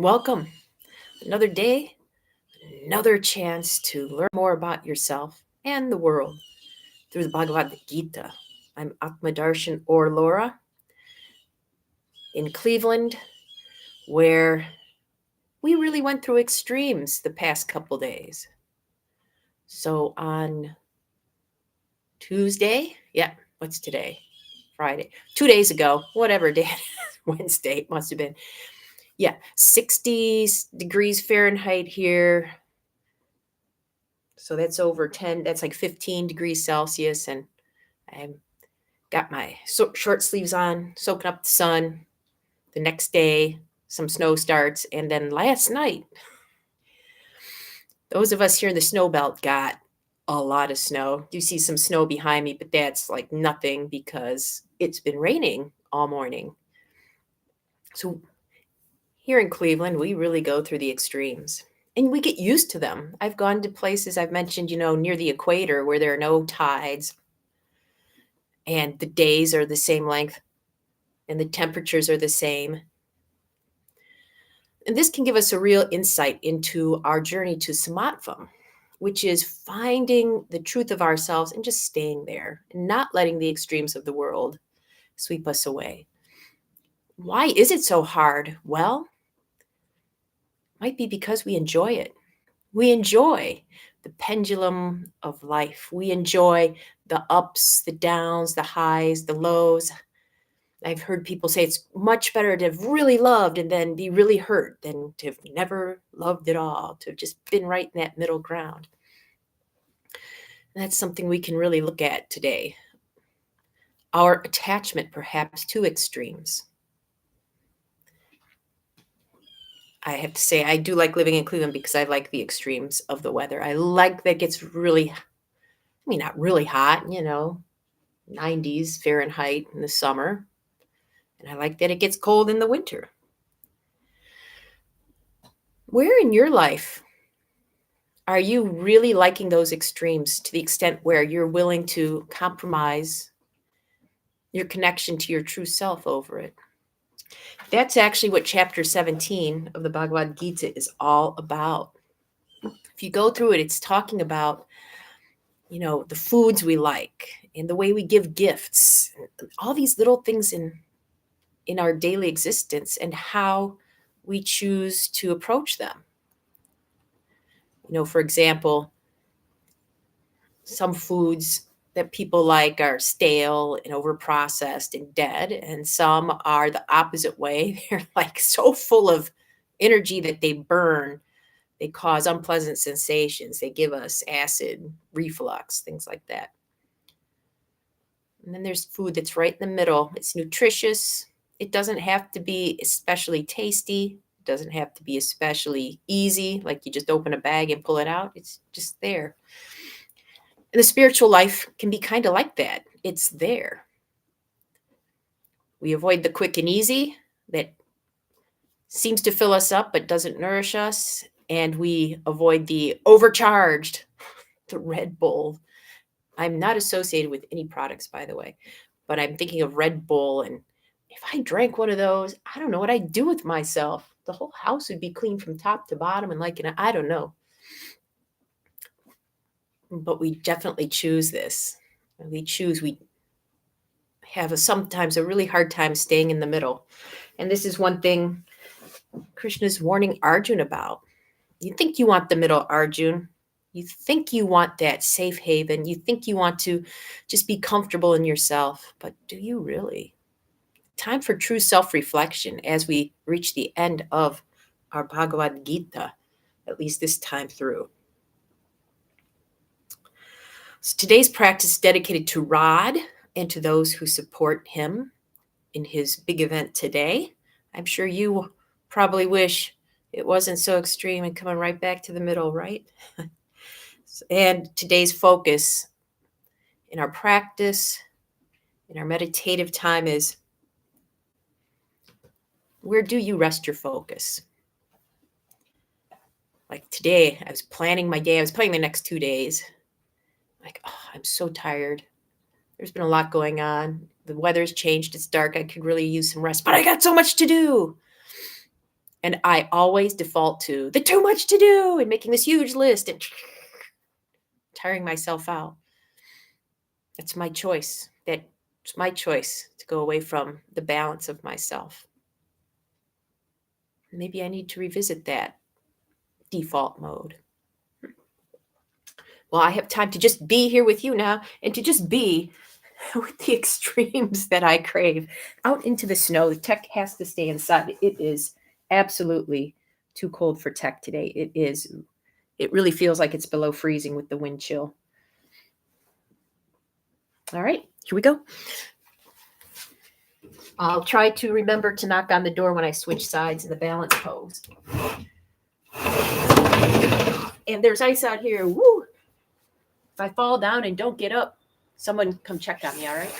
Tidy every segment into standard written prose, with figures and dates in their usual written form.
Welcome. Another day, another chance to learn more about yourself and the world through the Bhagavad Gita. I'm Atmadarshan or Laura in Cleveland, where we really went through extremes the past couple days. So on Tuesday, what's today? Friday. 2 days ago, whatever day, Wednesday it must have been. 60 degrees Fahrenheit here. So that's over 10, that's like 15 degrees Celsius. And I got my short sleeves on, soaking up the sun. The next day, some snow starts. And then last night, those of us here in the snow belt got a lot of snow. You see some snow behind me, but that's like nothing because it's been raining all morning. So here in Cleveland, we really go through the extremes and we get used to them. I've gone to places I've mentioned, near the equator where there are no tides and the days are the same length and the temperatures are the same. And this can give us a real insight into our journey to Samatvam, which is finding the truth of ourselves and just staying there and not letting the extremes of the world sweep us away. Why is it so hard? Well, it might be because we enjoy it. We enjoy the pendulum of life. We enjoy the ups, the downs, the highs, the lows. I've heard people say it's much better to have really loved and then be really hurt than to have never loved at all, to have just been right in that middle ground. And that's something we can really look at today. Our attachment, perhaps, to extremes. I have to say, I do like living in Cleveland because I like the extremes of the weather. I like that it gets really, not really hot, 90s Fahrenheit in the summer. And I like that it gets cold in the winter. Where in your life are you really liking those extremes to the extent where you're willing to compromise your connection to your true self over it? That's actually what chapter 17 of the Bhagavad Gita is all about. If you go through it, it's talking about, the foods we like and the way we give gifts, all these little things in our daily existence and how we choose to approach them. For example, some foods that people like are stale and overprocessed and dead, and some are the opposite way. They're like so full of energy that they burn. They cause unpleasant sensations. They give us acid, reflux, things like that. And then there's food that's right in the middle. It's nutritious. It doesn't have to be especially tasty. It doesn't have to be especially easy, like you just open a bag and pull it out. It's just there. And the spiritual life can be kind of like that. It's there. We avoid the quick and easy that seems to fill us up but doesn't nourish us. And we avoid the overcharged, the Red Bull. I'm not associated with any products, by the way, but I'm thinking of Red Bull. And if I drank one of those, I don't know what I'd do with myself. The whole house would be clean from top to bottom. And I don't know. But we definitely choose this. We have sometimes a really hard time staying in the middle. And this is one thing Krishna's warning Arjun about. You think you want the middle, Arjun. You think you want that safe haven. You think you want to just be comfortable in yourself. But do you really? Time for true self-reflection as we reach the end of our Bhagavad Gita, at least this time through. So today's practice is dedicated to Rod and to those who support him in his big event today. I'm sure you probably wish it wasn't so extreme and coming right back to the middle, right? And today's focus in our practice, in our meditative time is, where do you rest your focus? Like today, I was planning my day. I was planning the next 2 days. I'm so tired. There's been a lot going on. The weather's changed. It's dark. I could really use some rest, but I got so much to do. And I always default to the too much to do and making this huge list and tiring myself out. It's my choice. It's my choice to go away from the balance of myself. Maybe I need to revisit that default mode. Well, I have time to just be here with you now and to just be with the extremes that I crave. Out into the snow. The tech has to stay inside. It is absolutely too cold for tech today. It is. It really feels like it's below freezing with the wind chill. All right, here we go. I'll try to remember to knock on the door when I switch sides in the balance pose. And there's ice out here. Woo! If I fall down and don't get up, someone come check on me, all right?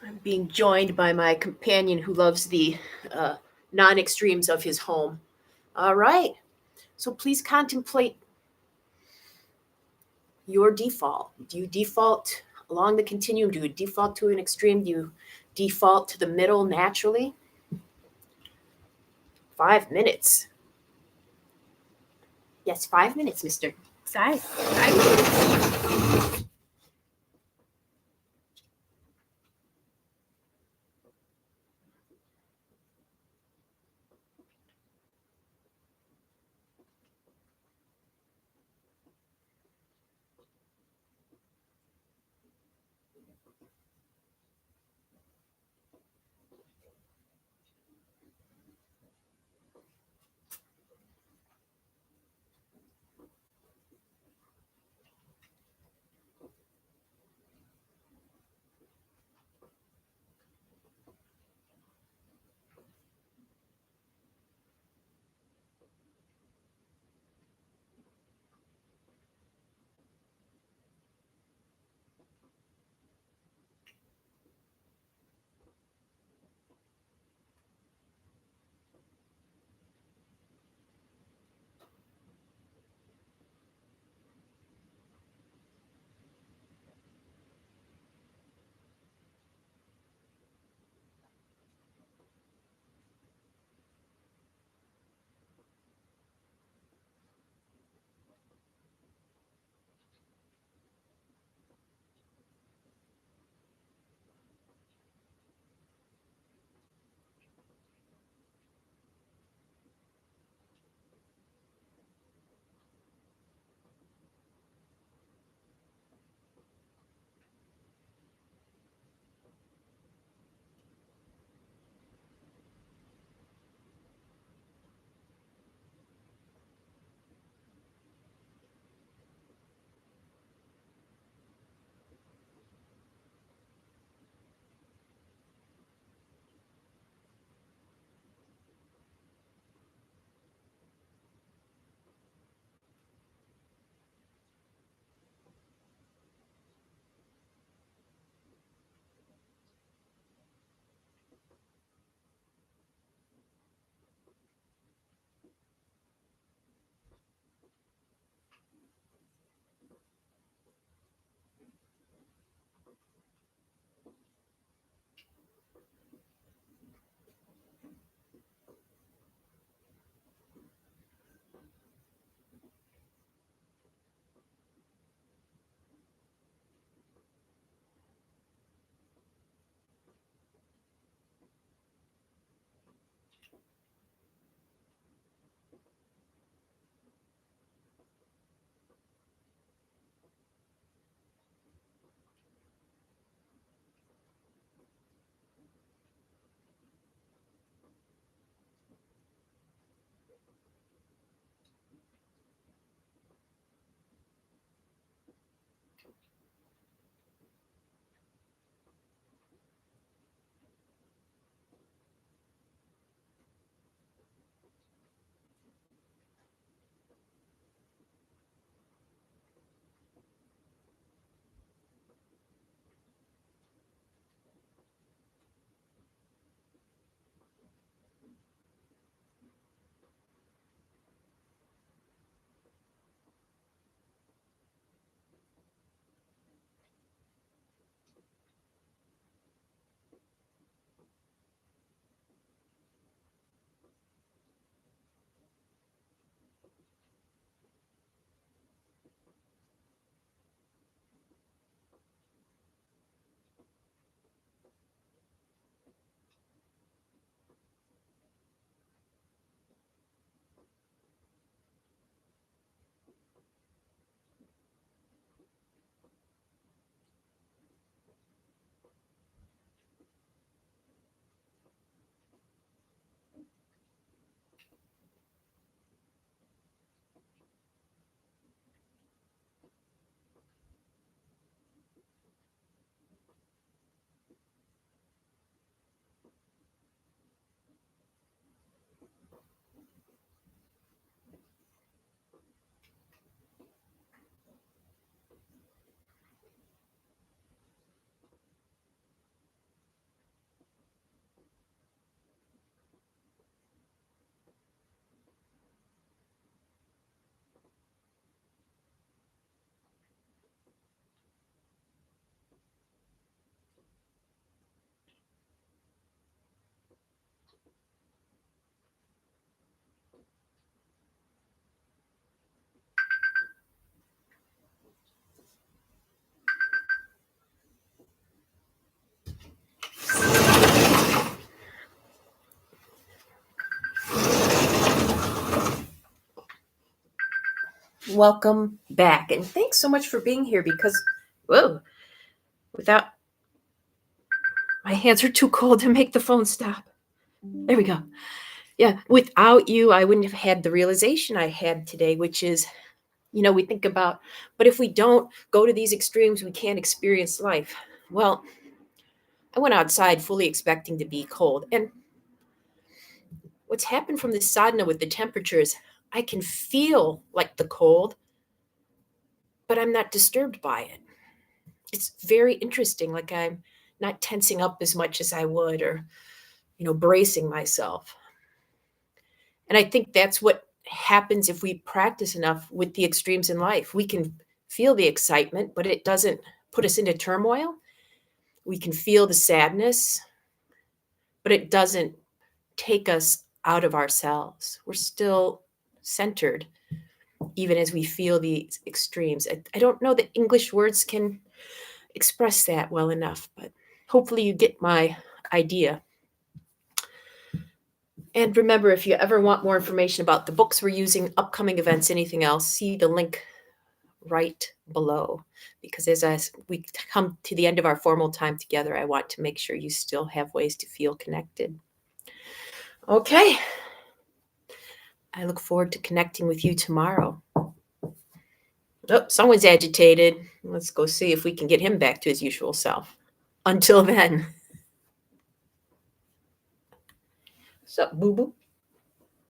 I'm being joined by my companion who loves the non-extremes of his home. All right. So please contemplate your default. Do you default along the continuum? Do you default to an extreme? Do you default to the middle naturally? 5 minutes. Yes, 5 minutes, mister. 5 minutes. welcome back. And thanks so much for being here because, whoa, without my hands are too cold to make the phone stop. There we go. Yeah, without you, I wouldn't have had the realization I had today, which is, we think about, but if we don't go to these extremes, we can't experience life. Well, I went outside fully expecting to be cold. And what's happened from the sadhana with the temperatures, I can feel like the cold, but I'm not disturbed by it. It's very interesting. Like I'm not tensing up as much as I would or, bracing myself. And I think that's what happens if we practice enough with the extremes in life. We can feel the excitement, but it doesn't put us into turmoil. We can feel the sadness, but it doesn't take us out of ourselves. We're still centered, even as we feel these extremes. I don't know that English words can express that well enough, but hopefully you get my idea. And remember, if you ever want more information about the books we're using, upcoming events, anything else, see the link right below. Because as we come to the end of our formal time together, I want to make sure you still have ways to feel connected. Okay. I look forward to connecting with you tomorrow. Oh, someone's agitated. Let's go see if we can get him back to his usual self. Until then. What's up, boo-boo?